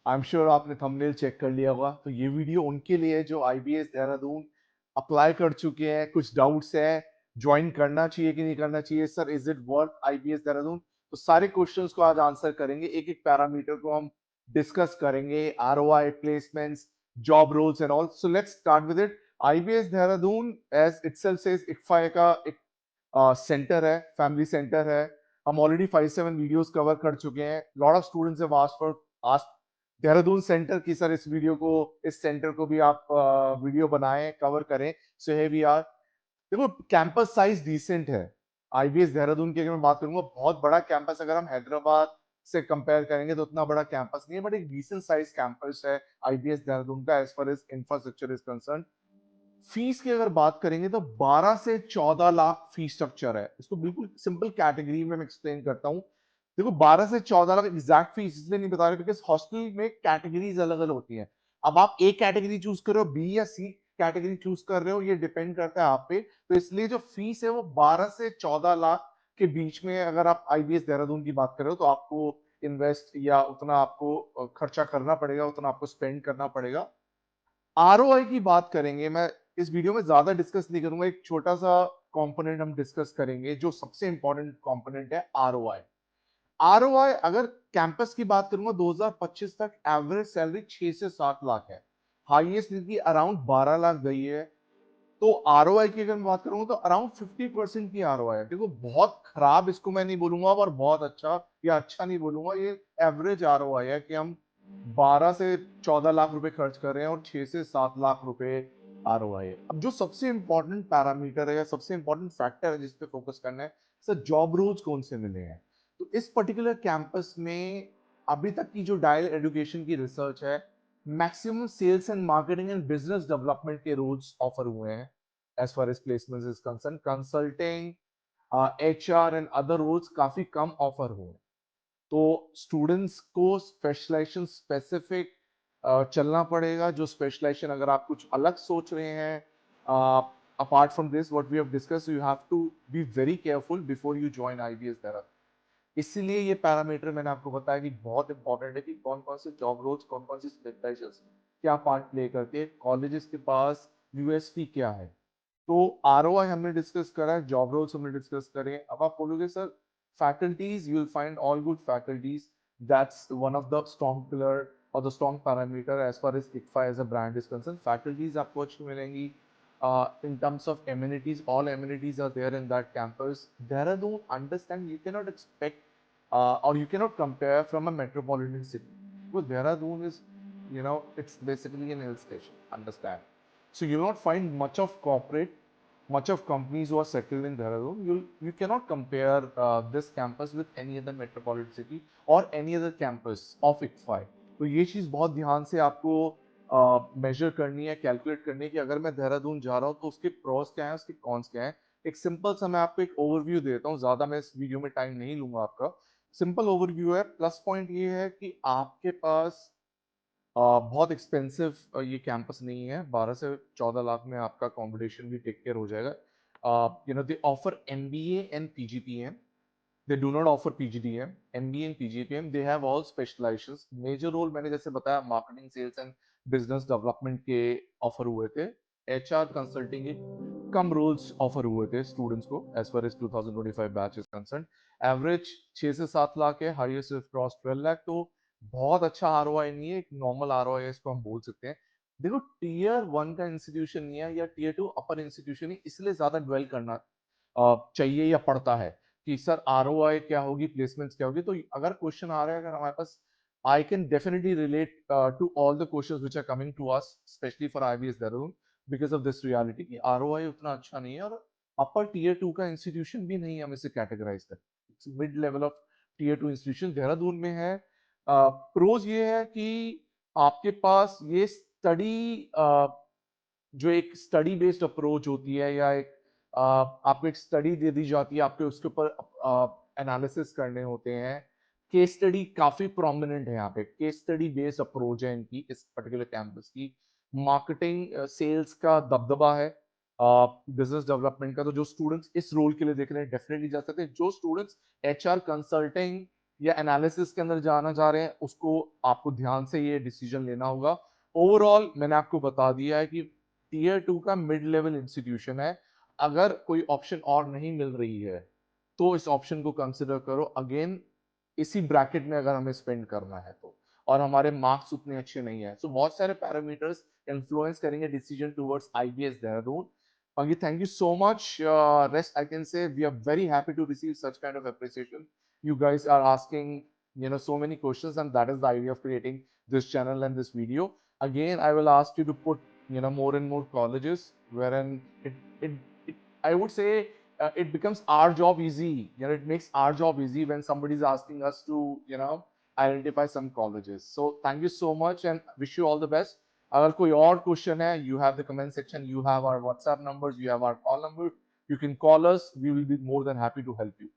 I am sure आपने thumbnail check कर लिया होगा। तो ये वीडियो उनके लिए है जो आईबीएस देहरादून अप्लाई कर चुके हैं, कुछ डाउट्स है, ज्वाइन करना चाहिए कि नहीं करना चाहिए, sir is it worth IBS Dehradun. तो सारे क्वेश्चंस को आज आंसर करेंगे, एक एक पैरामीटर को हम डिस्कस करेंगे, ROI, placements, job roles and all. So let's start with it. IBS Dehradun as itself says ICFAI का एक सेंटर है, फैमिली सेंटर है। हम ऑलरेडी 5-7 वीडियोस कवर कर चुके हैं। Lot of students have asked Dehradun centre की, सर इस वीडियो को, इस सेंटर को भी आप वीडियो बनाएं, कवर करें। सो है वी आर। देखो कैंपस साइज डिसेंट है आईबीएस देहरादून की। अगर मैं बात करूंगा बहुत बड़ा कैंपस, अगर हम हैदराबाद से कंपेयर करेंगे तो उतना बड़ा कैंपस नहीं है, बट एक डिसेंट साइज कैंपस है आईबीएस देहरादून का as far as infrastructure is concern. Fees की अगर बात करेंगे तो 12 से 14 लाख फीस स्ट्रक्चर है। इसको बिल्कुल सिंपल कैटेगरी में मैं एक्सप्लेन करता हूँ। देखो 12 से 14 लाख एग्जैक्ट फीस इसलिए नहीं बता रहे बिकॉज हॉस्टल में कैटेगरीज अलग अलग होती हैं। अब आप ए कैटेगरी चूज कर रहे हो, बी या सी कैटेगरी चूज कर रहे हो, ये डिपेंड करता है आप पे। तो इसलिए जो फीस है वो 12 से 14 लाख के बीच में, अगर आप आईबीएस देहरादून की बात कर रहे हो तो आपको इन्वेस्ट या उतना आपको खर्चा करना पड़ेगा, उतना आपको स्पेंड करना पड़ेगा। आरओआई की बात करेंगे, मैं इस वीडियो में ज्यादा डिस्कस नहीं करूंगा, एक छोटा सा कंपोनेंट हम डिस्कस करेंगे जो सबसे इंपॉर्टेंट कंपोनेंट है, आरओआई। आरओआई अगर कैंपस की बात करूंगा 2025 तक एवरेज सैलरी 6 से 7 लाख है, हाईएस्ट इनकी अराउंड 12 लाख गई है। तो आरओआई की अगर मैं बात करूंगा तो अराउंड 50% की आरओआई है। देखो बहुत खराब इसको मैं नहीं बोलूंगा और बहुत अच्छा या अच्छा नहीं बोलूंगा, ये एवरेज आरओआई है कि हम 12 से 14 लाख रुपए खर्च कर रहे हैं और 6 से 7 लाख रुपए आरओआई है। अब जो सबसे इंपॉर्टेंट पैरामीटर है या सबसे इंपॉर्टेंट फैक्टर है जिस पे फोकस करना है, सर जॉब रोल्स कौन से मिले हैं। तो इस पर्टिकुलर कैंपस में अभी तक की जो डायल एजुकेशन की रिसर्च है, maximum sales and marketing and business development के रोल्स ऑफर हुए हैं। as far as placements is concerned, consulting, HR and other roles काफी कम ऑफर हुए। तो स्टूडेंट्स को स्पेशलाइजेशन स्पेसिफिक चलना पड़ेगा। जो स्पेशलाइजेशन अगर आप कुछ अलग सोच रहे हैं, apart from this what we have discuss, you have to be very careful before you join IBS Dehradun. इसीलिए ये पैरामीटर मैंने आपको बताया कि बहुत इंपॉर्टेंट है कि कौन कौन से जॉब रोल्स, कौन कौन सी स्पेशलाइजेशन क्या पार्ट प्ले करते हैं, कॉलेजेस के पास यूएसपी क्या है। तो आरओआई हमने डिस्कस करा है, जॉब रोल्स हमने डिस्कस करे। अब आप बोलोगे sir faculties, you will find all good faculties, that's one of the strong pillar और the strong parameter as far as ICFAI as a brand is concern. Faculties आपको अच्छी मिलेंगी। In terms of amenities, all amenities are there in that campus. Dehradun, understand, you cannot expect or you cannot compare from a metropolitan city. Because Dehradun is, it's basically an hill station, understand. So you will not find much of corporate, much of companies who are settled in Dehradun. You cannot compare this campus with any other metropolitan city or any other campus of ICFI. तो ये चीज बहुत ध्यान से आपको major करनी है, calculate करनी है कि अगर मैं देहरादून जा रहा हूँ तो उसके प्रोस क्या है, उसके कॉन्स क्या है। एक सिंपल सा मैं आपको एक ओवरव्यू देता हूँ, ज्यादा मैं इस वीडियो में टाइम नहीं लूंगा आपका। सिंपल ओवरव्यू है। प्लस पॉइंट ये है कि आपके पास बहुत एक्सपेंसिव ये कैंपस नहीं है। 12 से 14 लाख में आपका अकोमोडेशन भी टेक केयर हो जाएगा। They offer MBA and PGPM, they do not offer PGDM, MBA and PGPM, they have all specializations। Major role मैंने जैसे बताया marketing, sales and business development के ऑफर हुए थे। एचआर कंसल्टिंग के कम रोल्स ऑफर हुए थे स्टूडेंट्स को as far as 2025 batch is concern. Average 6 से 7 लाख है, हाईएस्ट क्रॉस 12 लाख। तो बहुत अच्छा आरओआई नहीं है, एक नॉर्मल आरओआई इसको हम बोल सकते हैं। देखो टीयर 1 का इंस्टीट्यूशन नहीं है या टीयर 2 अपर इंस्टीट्यूशन ही, इसलिए ज्यादा ड्वेल करना चाहिए या पड़ता है कि सर आरओआई क्या होगी, प्लेसमेंट्स क्या होगी। तो अगर क्वेश्चन आ रहा है अगर हमारे पास, I can definitely relate to all the questions which are coming to us specially for IBS Dehradun because of this reality कि आरओआई उतना अच्छा नहीं है और अपर टीयर 2 का इंस्टीट्यूशन भी नहीं हम इसे कैटेगराइज करते, mid level of tier 2 institution Dehradun में है। प्रोज ये है कि आपके पास ये स्टडी, जो एक स्टडी बेस्ड अप्रोच होती है या एक आपको एक स्टडी दे दी जाती है, आपके उसके ऊपर एनालिसिस करने होते हैं। केस स्टडी काफी प्रोमिनेंट है यहाँ पे, केस स्टडी बेस्ड अप्रोच है इनकी, इस पर्टिकुलर कैंपस की। मार्केटिंग सेल्स का दबदबा है, बिजनेस डेवलपमेंट का। तो जो स्टूडेंट्स इस रोल के लिए देख रहे हैं डेफिनेटली जा सकते हैं। जो स्टूडेंट्स एचआर कंसल्टिंग या एनालिसिस के अंदर जाना चाह रहे हैं, उसको आपको ध्यान से ये डिसीजन लेना होगा। ओवरऑल मैंने आपको बता दिया है कि टियर 2 का मिड लेवल इंस्टीट्यूशन है। अगर कोई ऑप्शन और नहीं मिल रही है, तो इस ऑप्शन को कंसिडर करो अगेन, इसी ब्रैकेट में अगर हमें स्पेंड करना है तो, और हमारे मार्क्स उतने अच्छे नहीं है, तो बहुत सारे पैरामीटर्स इन्फ्लुएंस करेंगे decision towards IBS Dehradun. Pangi, thank you so much. Rest, I can say we are very happy to receive such kind of appreciation. You guys are asking, so many questions, and that is the idea of creating this channel and this video. Again, I will ask you to put, more and more colleges wherein it I would say it becomes our job easy. It makes our job easy when somebody is asking us to, identify some colleges. So thank you so much and wish you all the best. अगर कोई और question है, you have the comment section, you have our WhatsApp numbers, you have our call number, you can call us, we will be more than happy to help you.